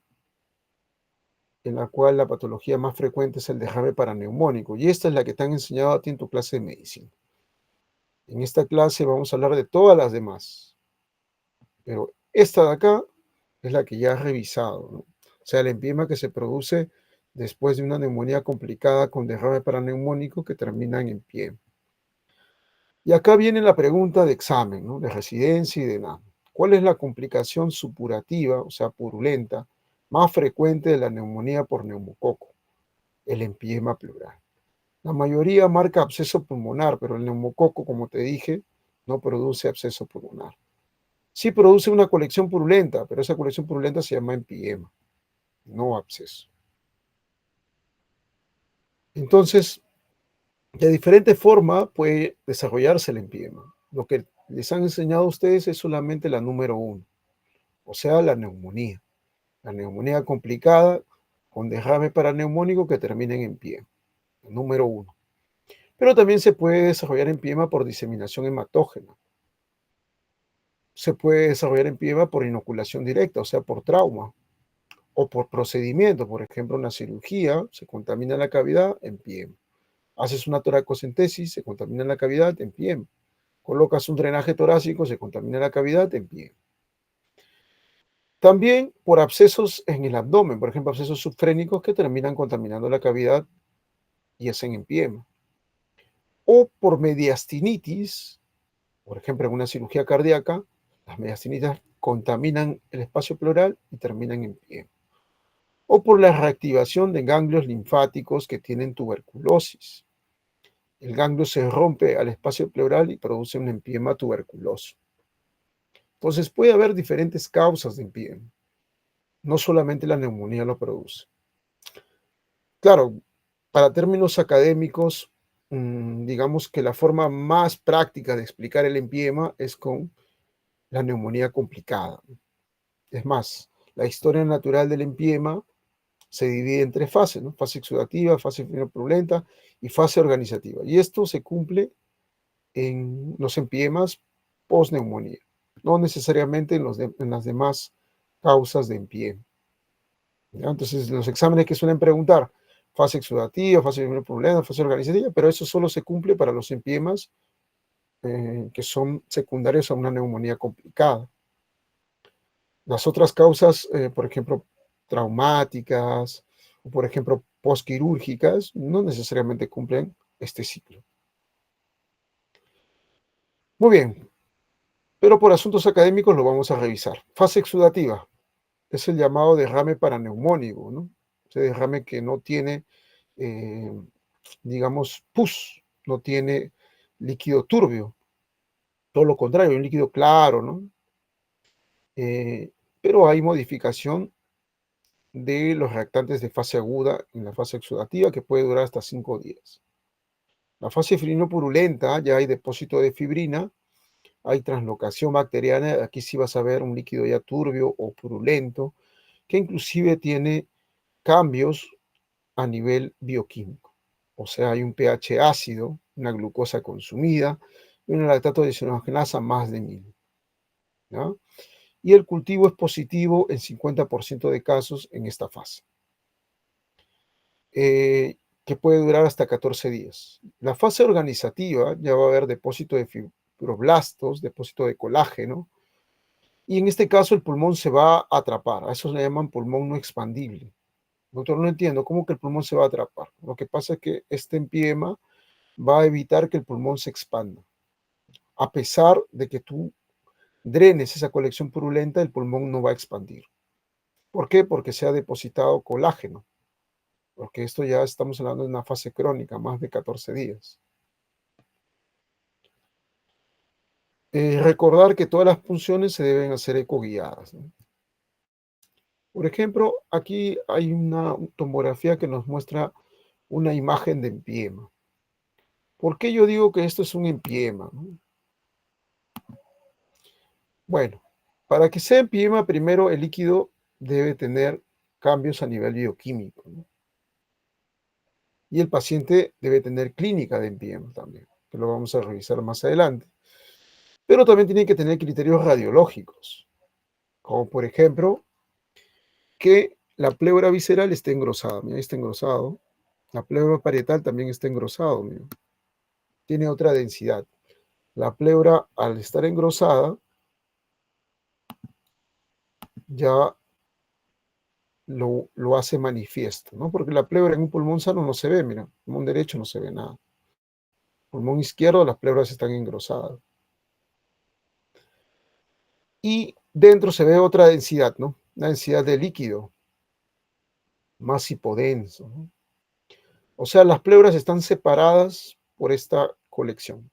en la cual la patología más frecuente es el derrame paraneumónico, y esta es la que te han enseñado a ti en tu clase de medicina. En esta clase vamos a hablar de todas las demás, pero esta de acá es la que ya has revisado, ¿no? O sea, el empiema que se produce después de una neumonía complicada con derrame paraneumónico que termina en empiema. Y acá viene la pregunta de examen, ¿no? De residencia y de nada. ¿Cuál es la complicación supurativa, o sea, purulenta, más frecuente de la neumonía por neumococo? El empiema pleural. La mayoría marca absceso pulmonar, pero el neumococo, como te dije, no produce absceso pulmonar. Sí produce una colección purulenta, pero esa colección purulenta se llama empiema, no absceso. Entonces, de diferente forma puede desarrollarse el empiema. Lo que les han enseñado a ustedes es solamente la número uno, o sea, la neumonía. La neumonía complicada con derrame paraneumónico que termina en empiema, número uno. Pero también se puede desarrollar empiema por diseminación hematógena. Se puede desarrollar empiema por inoculación directa, o sea, por trauma, o por procedimiento. Por ejemplo, una cirugía, se contamina la cavidad, empiema. Haces una toracocentesis, se contamina la cavidad, empiema. Colocas un drenaje torácico, se contamina la cavidad, empiema. También por abscesos en el abdomen, por ejemplo, abscesos subfrénicos que terminan contaminando la cavidad y hacen empiema. O por mediastinitis, por ejemplo, en una cirugía cardíaca, las mediastinitas contaminan el espacio pleural y terminan en empiema. O por la reactivación de ganglios linfáticos que tienen tuberculosis. El ganglio se rompe al espacio pleural y produce un empiema tuberculoso. Entonces puede haber diferentes causas de empiema. No solamente la neumonía lo produce. Claro, para términos académicos, digamos que la forma más práctica de explicar el empiema es con la neumonía complicada. Es más, la historia natural del empiema se divide en tres fases, ¿no? Fase exudativa, fase purulenta y fase organizativa. Y esto se cumple en los empiemas post-neumonía, no necesariamente en las demás causas de empiema, ¿ya? Entonces, los exámenes que suelen preguntar, fase exudativa, fase purulenta, fase organizativa, pero eso solo se cumple para los empiemas que son secundarios a una neumonía complicada. Las otras causas, por ejemplo, traumáticas o, por ejemplo, postquirúrgicas, no necesariamente cumplen este ciclo. Muy bien, pero por asuntos académicos lo vamos a revisar. Fase exudativa es el llamado derrame paraneumónico, ¿no? Ese derrame que no tiene, eh, digamos, pus, no tiene líquido turbio, todo lo contrario, un líquido claro, ¿no? Eh, pero hay modificación de los reactantes de fase aguda en la fase exudativa que puede durar hasta 5 días. La fase fibrino-purulenta, ya hay depósito de fibrina, hay translocación bacteriana, aquí sí vas a ver un líquido ya turbio o purulento, que inclusive tiene cambios a nivel bioquímico. O sea, hay un pH ácido, una glucosa consumida y una lactato deshidrogenasa más de 1000, ¿ya? Y el cultivo es positivo en 50% de casos en esta fase. Que puede durar hasta 14 días. La fase organizativa ya va a haber depósito de fibroblastos, depósito de colágeno, y en este caso el pulmón se va a atrapar. A eso le llaman pulmón no expandible. Doctor, no entiendo, ¿cómo que el pulmón se va a atrapar? Lo que pasa es que este empiema va a evitar que el pulmón se expanda. A pesar de que tú drenes esa colección purulenta, el pulmón no va a expandir. ¿Por qué? Porque se ha depositado colágeno, porque esto ya estamos hablando de una fase crónica, más de 14 días. Recordar que todas las punciones se deben hacer ecoguiadas, ¿no? Por ejemplo, aquí hay una tomografía que nos muestra una imagen de empiema. ¿Por qué yo digo que esto es un empiema, no? Bueno, para que sea empiema, primero el líquido debe tener cambios a nivel bioquímico, ¿no? Y el paciente debe tener clínica de empiema también, que lo vamos a revisar más adelante. Pero también tiene que tener criterios radiológicos, como por ejemplo que la pleura visceral esté engrosada. Mira, ahí está engrosado. La pleura parietal también está engrosado, mira. Tiene otra densidad. La pleura, al estar engrosada, ya lo hace manifiesto, ¿no? Porque la pleura en un pulmón sano no se ve, mira, pulmón derecho no se ve nada. Pulmón izquierdo, las pleuras están engrosadas. Y dentro se ve otra densidad, ¿no? Una densidad de líquido, más hipodenso, ¿no? O sea, las pleuras están separadas por esta colección.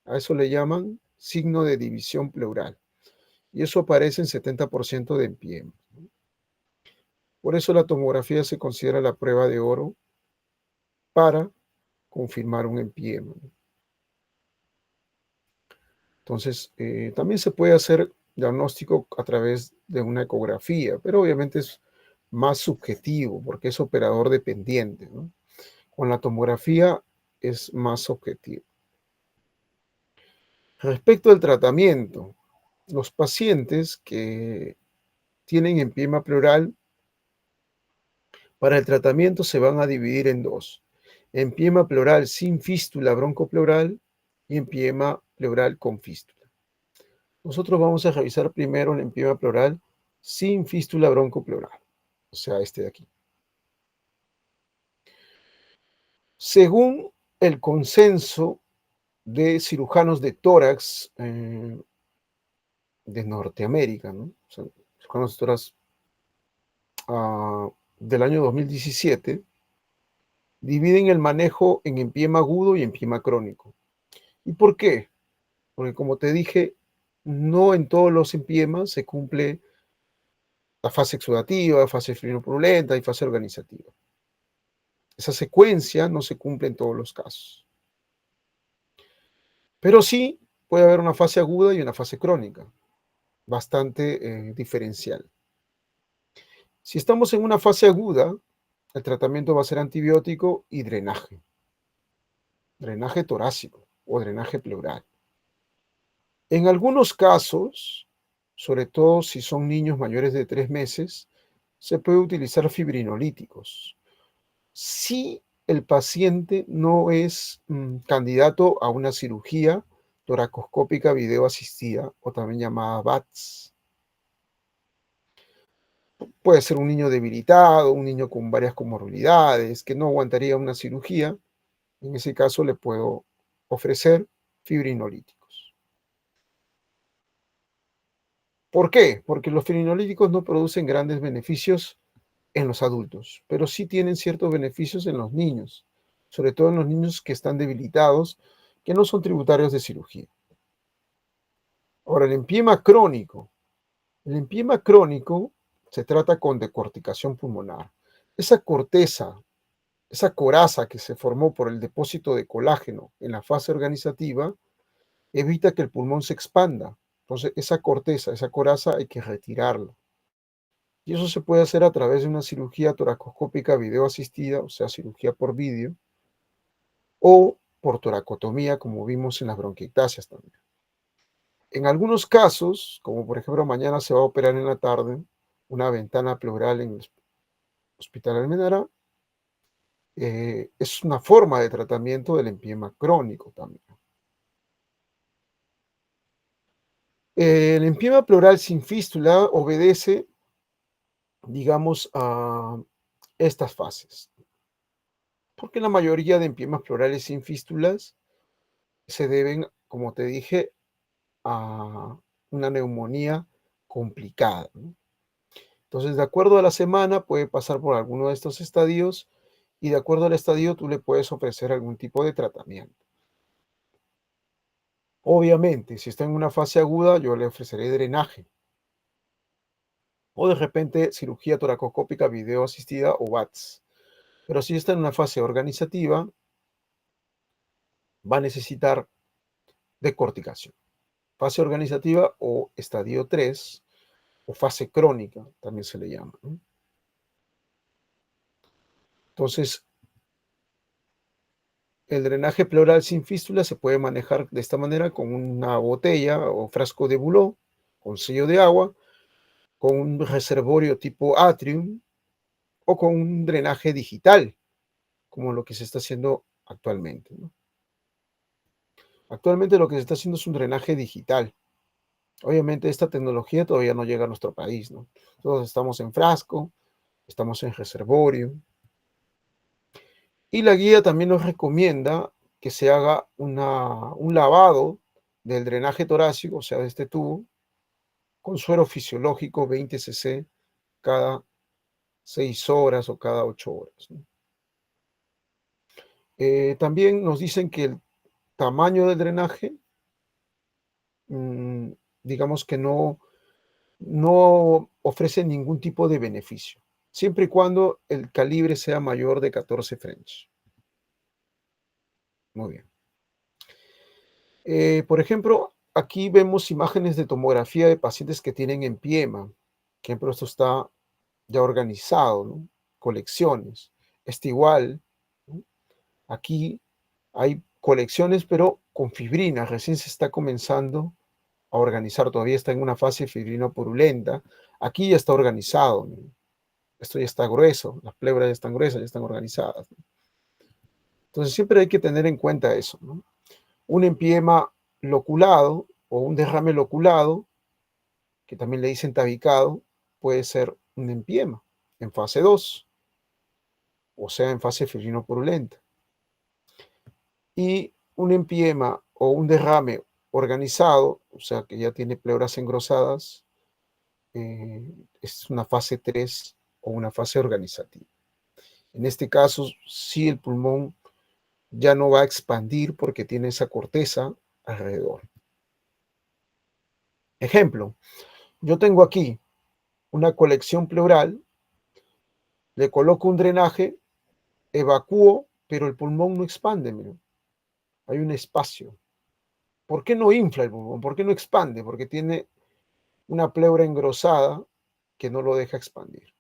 A eso le llaman signo de división pleural. Y eso aparece en 70% de empiema. Por eso la tomografía se considera la prueba de oro para confirmar un empiema. Entonces, también se puede hacer diagnóstico a través de una ecografía, pero obviamente es más subjetivo porque es operador dependiente, ¿no? Con la tomografía es más objetivo. Respecto al tratamiento, los pacientes que tienen empiema pleural, para el tratamiento se van a dividir en dos: empiema pleural sin fístula broncopleural y empiema pleural con fístula. Nosotros vamos a revisar primero el empiema pleural sin fístula broncopleural, o sea, este de aquí. Según el consenso de cirujanos de tórax de Norteamérica, ¿no? O sea, cirujanos de tórax del año 2017, dividen el manejo en empiema agudo y empiema crónico. ¿Y por qué? Porque como te dije, no en todos los empiemas se cumple la fase exudativa, fase fibrinopurulenta y fase organizativa. Esa secuencia no se cumple en todos los casos. Pero sí puede haber una fase aguda y una fase crónica, bastante diferencial. Si estamos en una fase aguda, el tratamiento va a ser antibiótico y drenaje torácico o drenaje pleural. En algunos casos, sobre todo si son niños mayores de 3 meses, se puede utilizar fibrinolíticos. Si el paciente no es candidato a una cirugía toracoscópica videoasistida o también llamada VATS. Puede ser un niño debilitado, un niño con varias comorbilidades que no aguantaría una cirugía. En ese caso le puedo ofrecer fibrinolíticos. ¿Por qué? Porque los fibrinolíticos no producen grandes beneficios en los adultos, pero sí tienen ciertos beneficios en los niños, sobre todo en los niños que están debilitados, que no son tributarios de cirugía. Ahora, el empiema crónico se trata con decorticación pulmonar. Esa corteza, esa coraza que se formó por el depósito de colágeno en la fase organizativa, evita que el pulmón se expanda. Entonces, esa corteza, esa coraza hay que retirarla. Y eso se puede hacer a través de una cirugía toracoscópica videoasistida, o sea, cirugía por vídeo, o por toracotomía, como vimos en las bronquiectasias también. En algunos casos, como por ejemplo mañana se va a operar en la tarde una ventana pleural en el Hospital Almenara, es una forma de tratamiento del empiema crónico también. El empiema pleural sin fístula obedece, digamos, a estas fases, porque la mayoría de empiemas pleurales sin fístulas se deben, como te dije, a una neumonía complicada, ¿no? Entonces, de acuerdo a la semana, puede pasar por alguno de estos estadios y de acuerdo al estadio tú le puedes ofrecer algún tipo de tratamiento. Obviamente, si está en una fase aguda, yo le ofreceré drenaje o de repente cirugía toracoscópica video asistida o VATS. Pero si está en una fase organizativa, va a necesitar decorticación. Fase organizativa o estadio 3 o fase crónica, también se le llama, ¿no? Entonces, el drenaje pleural sin fístula se puede manejar de esta manera con una botella o frasco de Buló, con sello de agua, con un reservorio tipo Atrium o con un drenaje digital, como lo que se está haciendo actualmente, ¿no? Actualmente lo que se está haciendo es un drenaje digital. Obviamente esta tecnología todavía no llega a nuestro país, ¿no? Todos estamos en frasco, estamos en reservorio. Y la guía también nos recomienda que se haga un lavado del drenaje torácico, o sea, de este tubo, con suero fisiológico 20 cc cada 6 horas o cada 8 horas, ¿no? También nos dicen que el tamaño del drenaje, mm, digamos que no ofrece ningún tipo de beneficio, siempre y cuando el calibre sea mayor de 14 French. Muy bien. Por ejemplo, aquí vemos imágenes de tomografía de pacientes que tienen empiema. Por ejemplo, esto está ya organizado, ¿no? Colecciones. Este igual, ¿no? Aquí hay colecciones, pero con fibrina. Recién se está comenzando a organizar. Todavía está en una fase fibrino-purulenta. Aquí ya está organizado, ¿no? Esto ya está grueso. Las pleuras ya están gruesas, ya están organizadas, ¿no? Entonces siempre hay que tener en cuenta eso, ¿no? Un empiema loculado o un derrame loculado, que también le dicen tabicado, puede ser un empiema en fase 2, o sea, en fase fibrino-purulenta. Y un empiema o un derrame organizado, o sea, que ya tiene pleuras engrosadas, es una fase 3 o una fase organizativa. En este caso, sí, el pulmón ya no va a expandir porque tiene esa corteza alrededor. Ejemplo, yo tengo aquí una colección pleural, le coloco un drenaje, evacúo, pero el pulmón no expande, mira. Hay un espacio. ¿Por qué no infla el pulmón? ¿Por qué no expande? Porque tiene una pleura engrosada que no lo deja expandir.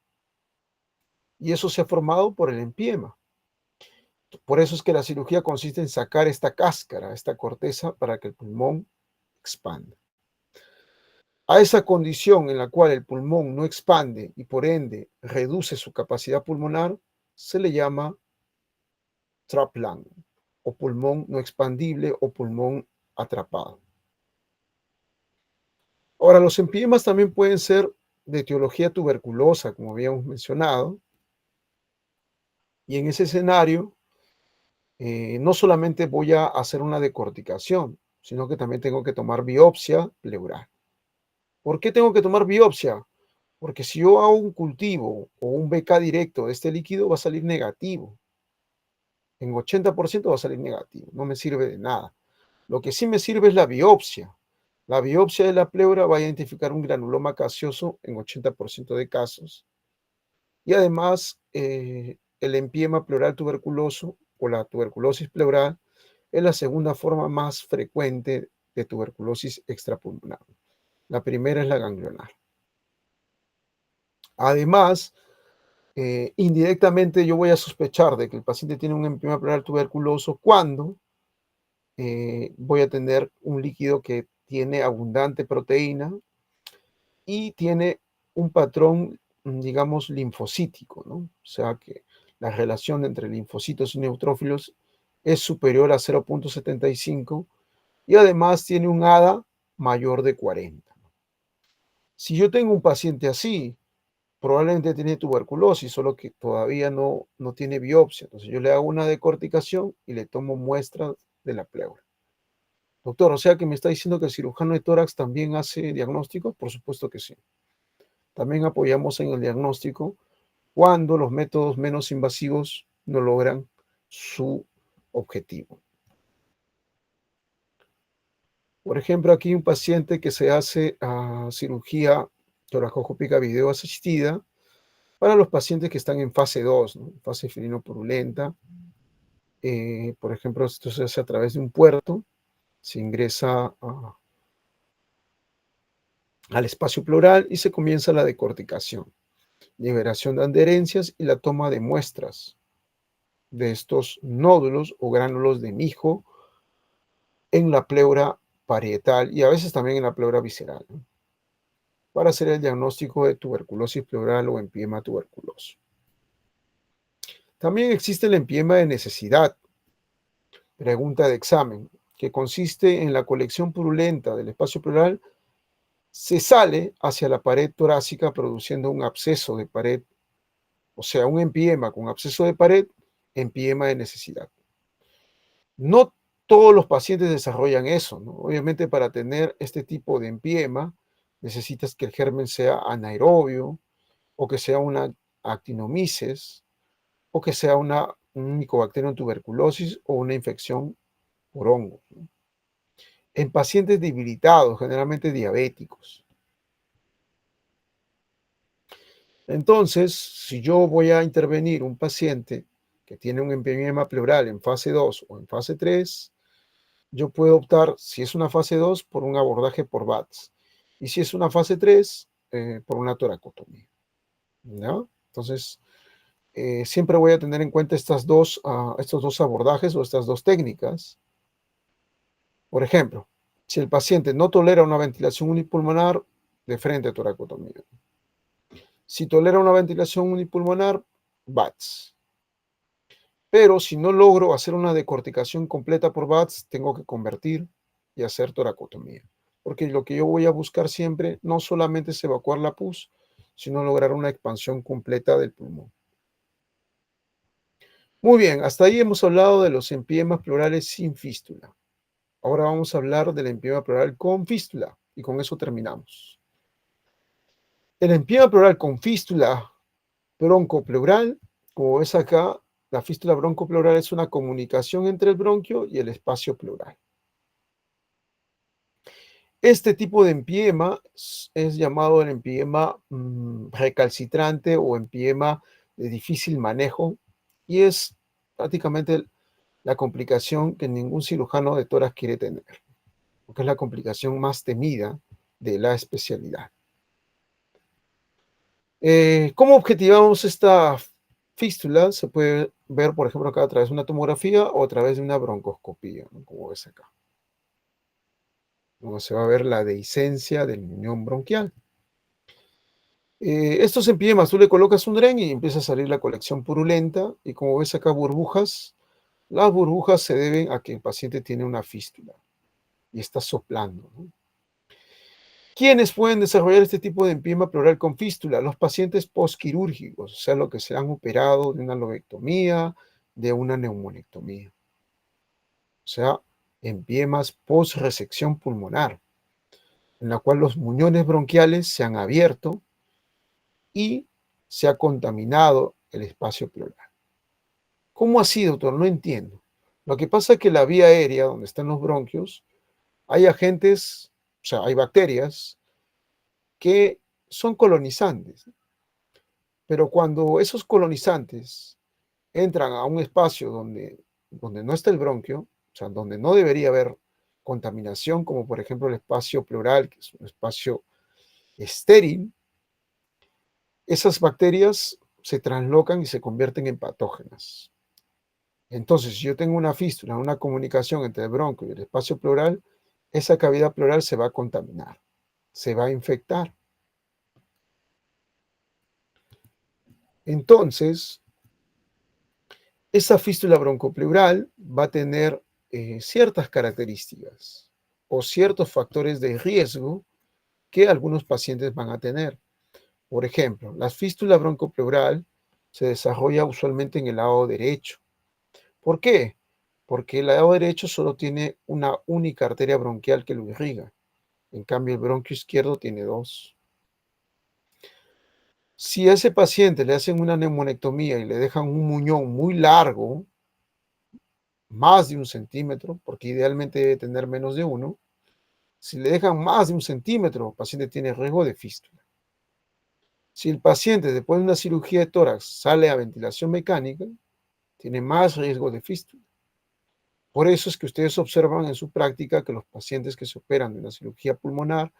Y eso se ha formado por el empiema. Por eso es que la cirugía consiste en sacar esta cáscara, esta corteza, para que el pulmón expanda. A esa condición en la cual el pulmón no expande y por ende reduce su capacidad pulmonar, se le llama trap lung o pulmón no expandible o pulmón atrapado. Ahora, los empiemas también pueden ser de etiología tuberculosa, como habíamos mencionado, y en ese escenario no solamente voy a hacer una decorticación, sino que también tengo que tomar biopsia pleural. ¿Por qué tengo que tomar biopsia? Porque si yo hago un cultivo o un BK directo de este líquido, va a salir negativo. En 80% va a salir negativo, no me sirve de nada. Lo que sí me sirve es la biopsia. La biopsia de la pleura va a identificar un granuloma gaseoso en 80% de casos. Y además, el empiema pleural tuberculoso o la tuberculosis pleural es la segunda forma más frecuente de tuberculosis extrapulmonar. La primera es la ganglionar. Además, indirectamente yo voy a sospechar de que el paciente tiene un empiema pleural tuberculoso cuando voy a tener un líquido que tiene abundante proteína y tiene un patrón, digamos, linfocítico, ¿no? O sea que la relación entre linfocitos y neutrófilos es superior a 0,75 y además tiene un ADA mayor de 40. Si yo tengo un paciente así, probablemente tiene tuberculosis, solo que todavía no tiene biopsia. Entonces yo le hago una decorticación y le tomo muestras de la pleura. Doctor, o sea que me está diciendo que el cirujano de tórax también hace diagnósticos. Por supuesto que sí. También apoyamos en el diagnóstico cuando los métodos menos invasivos no logran su objetivo. Por ejemplo, aquí un paciente que se hace cirugía toracoscópica video asistida para los pacientes que están en fase 2, ¿no? Fase purulenta. Por ejemplo, esto se hace a través de un puerto, se ingresa al espacio pleural y se comienza la decorticación, liberación de adherencias y la toma de muestras de estos nódulos o gránulos de mijo en la pleura parietal y a veces también en la pleura visceral, ¿no? Para hacer el diagnóstico de tuberculosis pleural o empiema tuberculoso. También existe el empiema de necesidad, pregunta de examen, que consiste en la colección purulenta del espacio pleural, se sale hacia la pared torácica produciendo un absceso de pared, o sea, un empiema con absceso de pared, empiema de necesidad. No todos los pacientes desarrollan eso, ¿no? Obviamente para tener este tipo de empiema necesitas que el germen sea anaerobio o que sea una actinomyces o que sea un Mycobacterium tuberculosis o una infección por hongos, ¿no? En pacientes debilitados, generalmente diabéticos. Entonces, si yo voy a intervenir un paciente que tiene un empiema pleural en fase 2 o en fase 3, yo puedo optar, si es una fase 2, por un abordaje por VATS. Y si es una fase 3, por una toracotomía, ¿no? Entonces, siempre voy a tener en cuenta estos dos abordajes o estas dos técnicas. Por ejemplo, si el paciente no tolera una ventilación unipulmonar, de frente a toracotomía. Si tolera una ventilación unipulmonar, VATS. Pero si no logro hacer una decorticación completa por VATS, tengo que convertir y hacer toracotomía. Porque lo que yo voy a buscar siempre no solamente es evacuar la pus, sino lograr una expansión completa del pulmón. Muy bien, hasta ahí hemos hablado de los empiemas pleurales sin fístula. Ahora vamos a hablar del empiema pleural con fístula y con eso terminamos. El empiema pleural con fístula broncopleural, como ves acá, la fístula broncopleural es una comunicación entre el bronquio y el espacio pleural. Este tipo de empiema es llamado el empiema recalcitrante o empiema de difícil manejo y es prácticamente la complicación que ningún cirujano de tórax quiere tener, porque es la complicación más temida de la especialidad. ¿Cómo objetivamos esta fístula? Se puede ver, por ejemplo, acá a través de una tomografía o a través de una broncoscopía, ¿no? Como ves acá. Donde se va a ver la dehiscencia del muñón bronquial. Estos empiemas, tú le colocas un dren y empieza a salir la colección purulenta, y como ves acá burbujas, las burbujas se deben a que el paciente tiene una fístula y está soplando, ¿no? ¿Quiénes pueden desarrollar este tipo de empiema pleural con fístula? Los pacientes postquirúrgicos, o sea, los que se han operado de una lobectomía, de una neumonectomía. O sea, empiemas post-resección pulmonar, en la cual los muñones bronquiales se han abierto y se ha contaminado el espacio pleural. ¿Cómo así, doctor? No entiendo. Lo que pasa es que la vía aérea, donde están los bronquios, hay agentes, o sea, hay bacterias que son colonizantes. Pero cuando esos colonizantes entran a un espacio donde no está el bronquio, o sea, donde no debería haber contaminación, como por ejemplo el espacio pleural, que es un espacio estéril, esas bacterias se translocan y se convierten en patógenas. Entonces, si yo tengo una fístula, una comunicación entre el bronquio y el espacio pleural, esa cavidad pleural se va a contaminar, se va a infectar. Entonces, esa fístula broncopleural va a tener ciertas características o ciertos factores de riesgo que algunos pacientes van a tener. Por ejemplo, la fístula broncopleural se desarrolla usualmente en el lado derecho. ¿Por qué? Porque el lado derecho solo tiene una única arteria bronquial que lo irriga. En cambio, el bronquio izquierdo tiene dos. Si a ese paciente le hacen una neumonectomía y le dejan un muñón muy largo, más de 1 centímetro, porque idealmente debe tener menos de 1, Si le dejan más de 1 centímetro, el paciente tiene riesgo de fístula. Si el paciente después de una cirugía de tórax sale a ventilación mecánica, tiene más riesgo de fístula. Por eso es que ustedes observan en su práctica que los pacientes que se operan de una cirugía pulmonar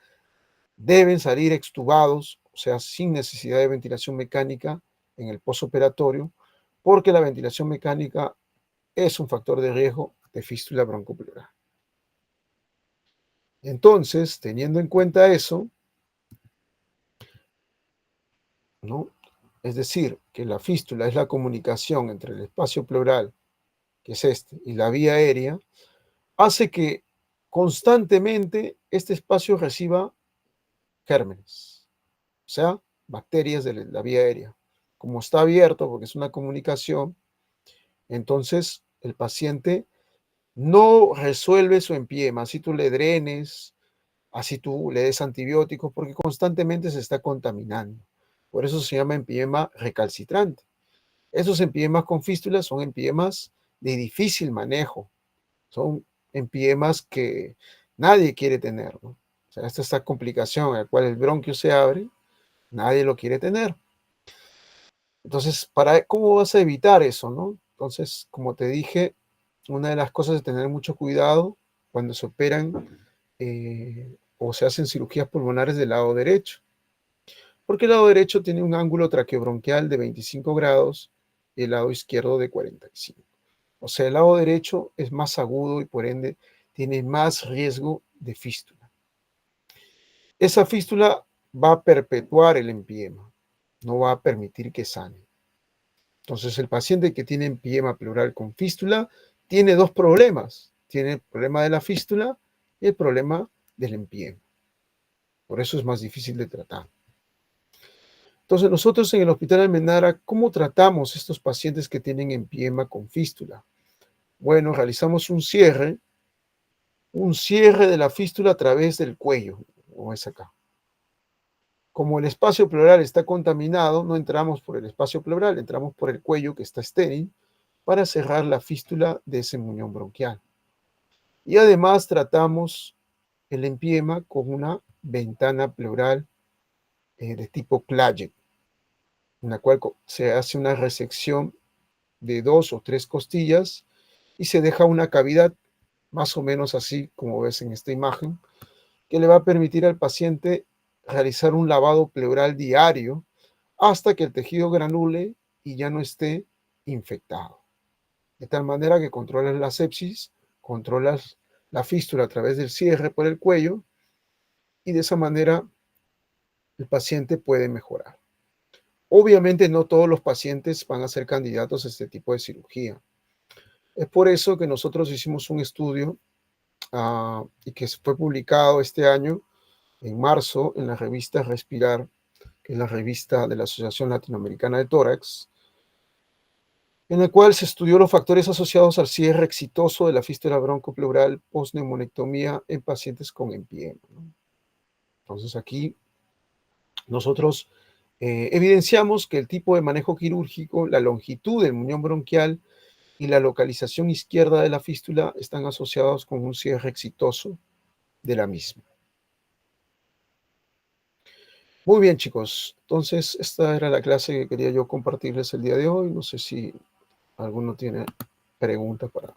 deben salir extubados, o sea, sin necesidad de ventilación mecánica en el posoperatorio, porque la ventilación mecánica es un factor de riesgo de fístula broncopleural. Entonces, teniendo en cuenta eso, ¿no? Es decir, que la fístula es la comunicación entre el espacio pleural, que es este, y la vía aérea, hace que constantemente este espacio reciba gérmenes, o sea, bacterias de la vía aérea. Como está abierto, porque es una comunicación, entonces el paciente no resuelve su empiema, así tú le drenes, así tú le des antibióticos, porque constantemente se está contaminando. Por eso se llama empiema recalcitrante. Esos empiemas con fístulas son empiemas de difícil manejo, son empiemas que nadie quiere tener, ¿no? O sea, esta complicación en la cual el bronquio se abre, nadie lo quiere tener. Entonces, ¿cómo vas a evitar eso, no? Entonces, como te dije, una de las cosas es tener mucho cuidado cuando se operan o se hacen cirugías pulmonares del lado derecho, porque el lado derecho tiene un ángulo traqueobronquial de 25 grados y el lado izquierdo de 45. O sea, el lado derecho es más agudo y por ende tiene más riesgo de fístula. Esa fístula va a perpetuar el empiema, no va a permitir que sane. Entonces, el paciente que tiene empiema pleural con fístula tiene dos problemas. Tiene el problema de la fístula y el problema del empiema. Por eso es más difícil de tratar. Entonces, nosotros en el Hospital Almenara, ¿cómo tratamos estos pacientes que tienen empiema con fístula? Bueno, realizamos un cierre de la fístula a través del cuello, como es acá. Como el espacio pleural está contaminado, no entramos por el espacio pleural, entramos por el cuello que está estéril para cerrar la fístula de ese muñón bronquial. Y además tratamos el empiema con una ventana pleural de tipo Clagett, en la cual se hace una resección de 2 o 3 costillas y se deja una cavidad más o menos así como ves en esta imagen, que le va a permitir al paciente realizar un lavado pleural diario hasta que el tejido granule y ya no esté infectado. De tal manera que controlas la sepsis, controlas la fístula a través del cierre por el cuello y de esa manera el paciente puede mejorar. Obviamente no todos los pacientes van a ser candidatos a este tipo de cirugía. Es por eso que nosotros hicimos un estudio y que fue publicado este año, en marzo, en la revista Respirar, que es la revista de la Asociación Latinoamericana de Tórax, en el cual se estudió los factores asociados al cierre exitoso de la fístula broncopleural post-neumonectomía en pacientes con empiema, ¿no? Entonces aquí nosotros evidenciamos que el tipo de manejo quirúrgico, la longitud del muñón bronquial y la localización izquierda de la fístula están asociados con un cierre exitoso de la misma. Muy bien, chicos. Entonces, esta era la clase que quería yo compartirles el día de hoy. No sé si alguno tiene preguntas para